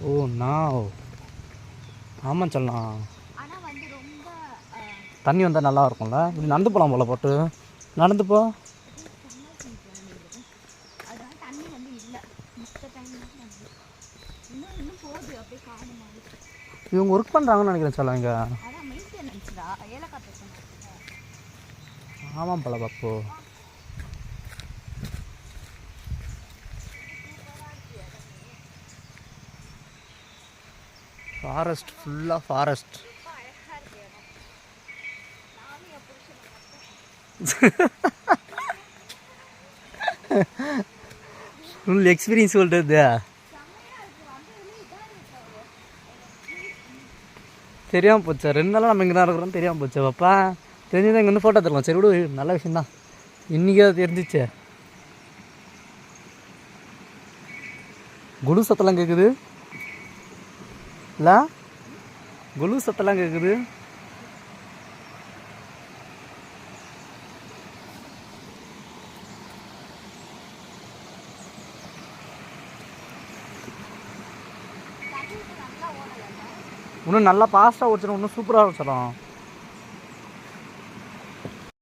ஓ நான் ஆமாம் சொல்லலாம். தண்ணி வந்தால் நல்லா இருக்கும்ல. இப்படி நடந்து போகலாம் போல் போட்டு. நடந்து போ. இவங்க ஒர்க் பண்ணுறாங்கன்னு நினைக்கிறேன் சொல்ல இங்கே. ஆமாம் போல பாப்பு. ஃபாரஸ்ட் ஃபுல்லாக ஃபாரஸ்ட். ஃபுல் எக்ஸ்பீரியன்ஸ் சொல்கிறது. தெரியாமல் போச்சா 2 நாளாக நம்ம இங்கே தான் இருக்கிறோம். தெரியாமல் போச்சா பாப்பா. தெரிஞ்சுதான் இங்கே வந்து ஃபோட்டோ தரலாம். சரி விடு, நல்ல விஷயந்தான். இன்றைக்கி அது தெரிஞ்சிச்சு. குழு சத்தெல்லாம் கேட்குது இல்லை? குழு சத்தெல்லாம் கேட்குது. இன்னும் நல்லா ஃபாஸ்ட்டாக ஓடிச்சிடும். இன்னும் சூப்பராக ஓடிச்சிடும்.